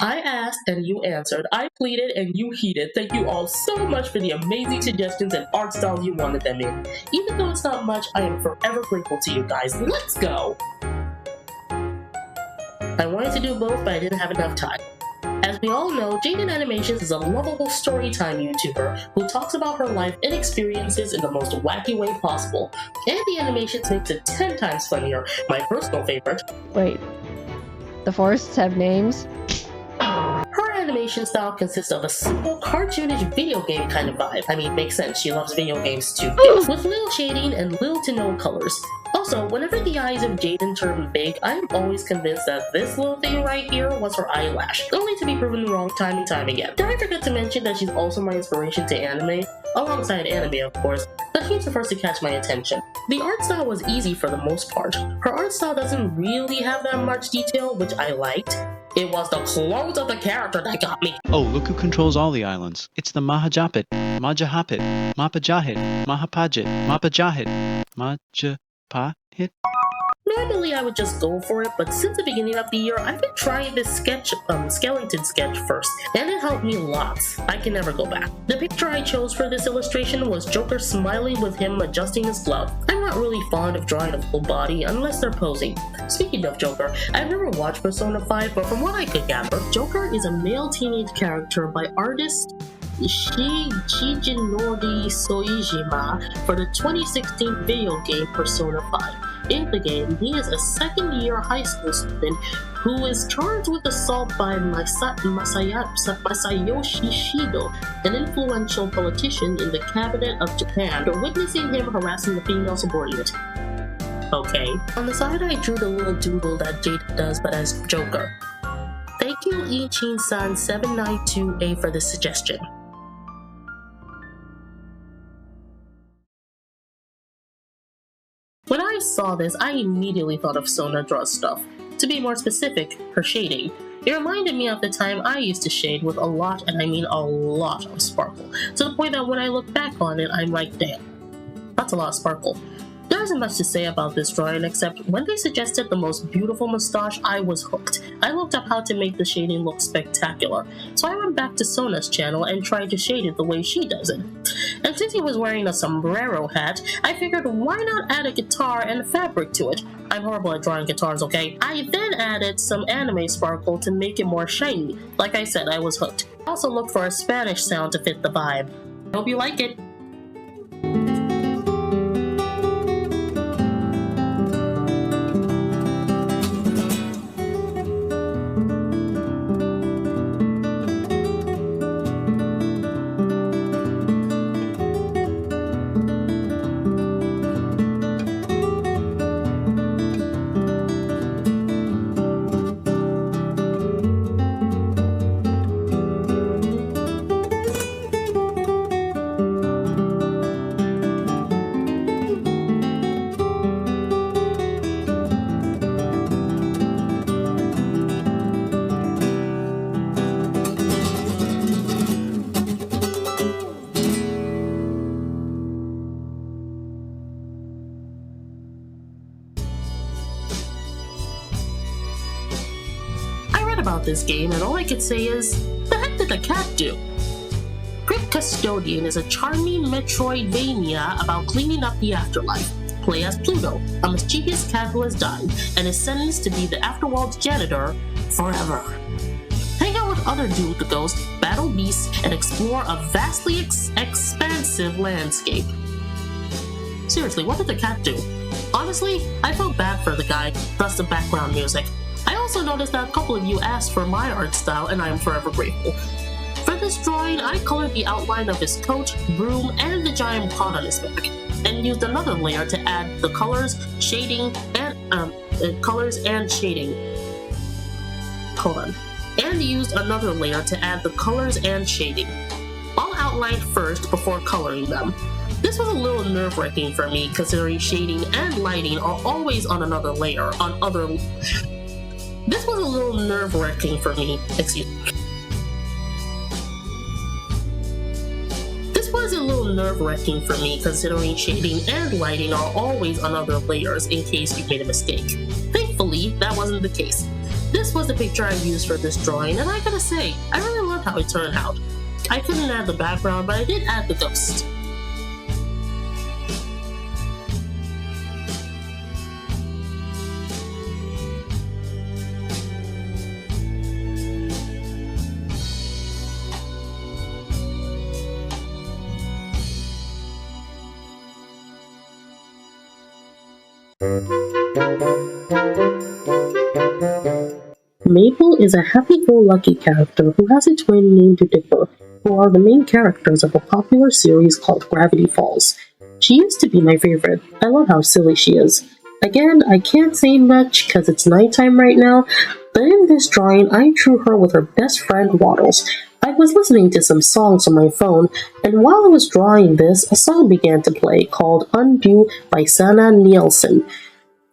I asked and you answered. I pleaded and you heeded. Thank you all so much for the amazing suggestions and art styles you wanted them in. Even though it's not much, I am forever grateful to you guys. Let's go! I wanted to do both, but I didn't have enough time. As we all know, Jaden Animations is a lovable storytime YouTuber who talks about her life and experiences in the most wacky way possible. And the animations makes it 10 times funnier, my personal favorite. Wait, the forests have names? Her animation style consists of a simple, cartoonish video game kind of vibe. I mean, makes sense, she loves video games too. With little shading and little to no colors. Also, whenever the eyes of Jaden turn big, I am always convinced that this little thing right here was her eyelash, only to be proven wrong time and time again. Did I forget to mention that she's also my inspiration to anime? Alongside anime, of course, but she's the first to catch my attention. The art style was easy for the most part. Her art style doesn't really have that much detail, which I liked. It was the clothes of the character that got me. Oh, look who controls all the islands. It's the Mahajapit, Majahapit, Mapajahit, Mahapajit, Mapajahit, Majapahit. Normally I would just go for it, but since the beginning of the year, I've been trying this skeleton sketch first, and it helped me lots. I can never go back. The picture I chose for this illustration was Joker smiling with him adjusting his glove. I'm not really fond of drawing a full body unless they're posing. Speaking of Joker, I've never watched Persona 5, but from what I could gather, Joker is a male teenage character by artist Shigenori Soejima for the 2016 video game Persona 5. In the game, he is a second-year high school student who is charged with assault by Masayoshi Shido, an influential politician in the cabinet of Japan, for witnessing him harassing the female subordinate. Okay. On the side, I drew the little doodle that Jade does, but as Joker. Thank you, Ichin-san 792A for this suggestion. When I saw this, I immediately thought of Sona Draw's stuff. To be more specific, her shading. It reminded me of the time I used to shade with a lot, and I mean a lot of sparkle, to the point that when I look back on it, I'm like, damn, that's a lot of sparkle. There isn't much to say about this drawing except when they suggested the most beautiful mustache, I was hooked. I looked up how to make the shading look spectacular, so I went back to Sona's channel and tried to shade it the way she does it. And since he was wearing a sombrero hat, I figured why not add a guitar and fabric to it? I'm horrible at drawing guitars, okay? I then added some anime sparkle to make it more shiny. Like I said, I was hooked. I also looked for a Spanish sound to fit the vibe. Hope you like it. About this game, and all I could say is, the heck did the cat do? Crypt Custodian is a charming Metroidvania about cleaning up the afterlife. Play as Pluto, a mischievous cat who has died and is sentenced to be the afterworld's janitor forever. Hang out with other doomed ghosts, battle beasts, and explore a vastly expansive landscape. Seriously, what did the cat do? Honestly, I felt bad for the guy, thus the background music. I also noticed that a couple of you asked for my art style, and I am forever grateful. For this drawing, I colored the outline of his coat, broom, and the giant pot on his back, and used another layer to add the colors, shading, and shading. And used another layer to add the colors and shading. All outlined first before coloring them. This was a little nerve-wracking for me, considering shading and lighting are always on another layer, This was a little nerve-wracking for me, considering shading and lighting are always on other layers in case you made a mistake. Thankfully, that wasn't the case. This was the picture I used for this drawing, and I gotta say, I really loved how it turned out. I couldn't add the background, but I did add the ghost. Mabel is a happy-go-lucky character who has a twin named Dipper, who are the main characters of a popular series called Gravity Falls. She used to be my favorite. I love how silly she is. Again, I can't say much because it's nighttime right now, but in this drawing I drew her with her best friend Waddles. I was listening to some songs on my phone, and while I was drawing this, a song began to play called Undo by Sanna Nielsen.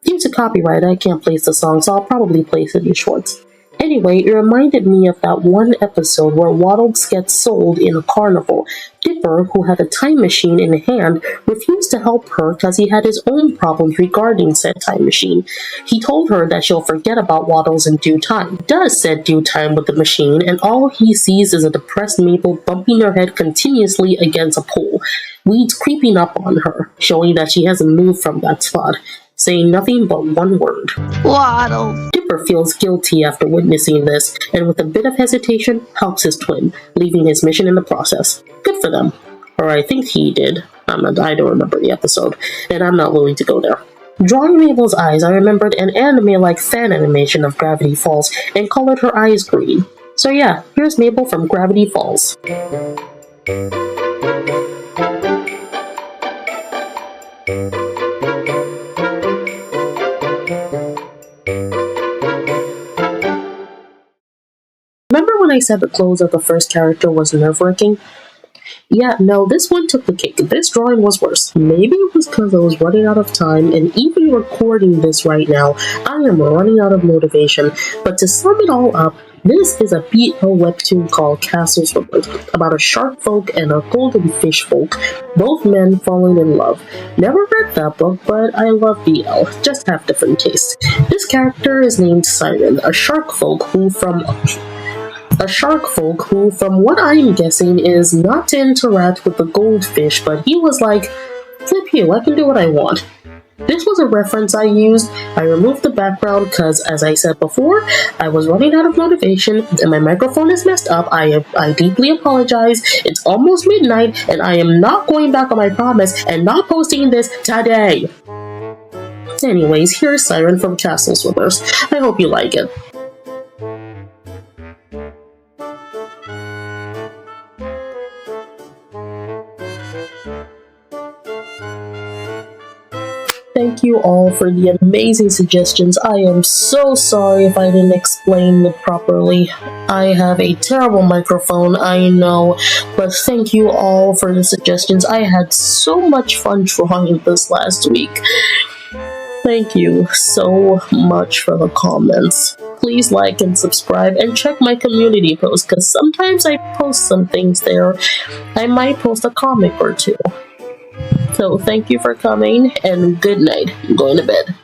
Due to copyright, I can't place the song, so I'll probably place it in shorts. Anyway, it reminded me of that one episode where Waddles gets sold in a carnival. Dipper, who had a time machine in hand, refused to help her because he had his own problems regarding said time machine. He told her that she'll forget about Waddles in due time. Does said due time with the machine, and all he sees is a depressed Mabel bumping her head continuously against a pole. Weeds creeping up on her, showing that she hasn't moved from that spot, saying nothing but one word. Waddles. Dipper feels guilty after witnessing this, and with a bit of hesitation, helps his twin, leaving his mission in the process. Good for them. Or I think he did. I don't remember the episode, and I'm not willing to go there. Drawing Mabel's eyes, I remembered an anime-like fan animation of Gravity Falls, and colored her eyes green. So yeah, here's Mabel from Gravity Falls. Remember when I said the clothes of the first character was nerve-wracking? Yeah, no, this one took the cake. This drawing was worse. Maybe it was because I was running out of time, and even recording this right now, I am running out of motivation. But to sum it all up, this is a BL webtoon called Castle Swimmers, about a shark folk and a golden fish folk, both men falling in love. Never read that book, but I love BL, just have different tastes. This character is named Siren, a shark folk who from what I'm guessing is not to interact with the goldfish, but he was like, flip you, I can do what I want. This was a reference I used. I removed the background because, as I said before, I was running out of motivation and my microphone is messed up. I deeply apologize. It's almost midnight and I am not going back on my promise and not posting this today. Anyways, here's Siren from Castle Swimmers. I hope you like it. Thank you all for the amazing suggestions. I am so sorry if I didn't explain it properly. I have a terrible microphone, I know, but thank you all for the suggestions. I had so much fun drawing this last week. Thank you so much for the comments. Please like and subscribe and check my community posts because sometimes I post some things there. I might post a comic or two. So thank you for coming, and good night. I'm going to bed.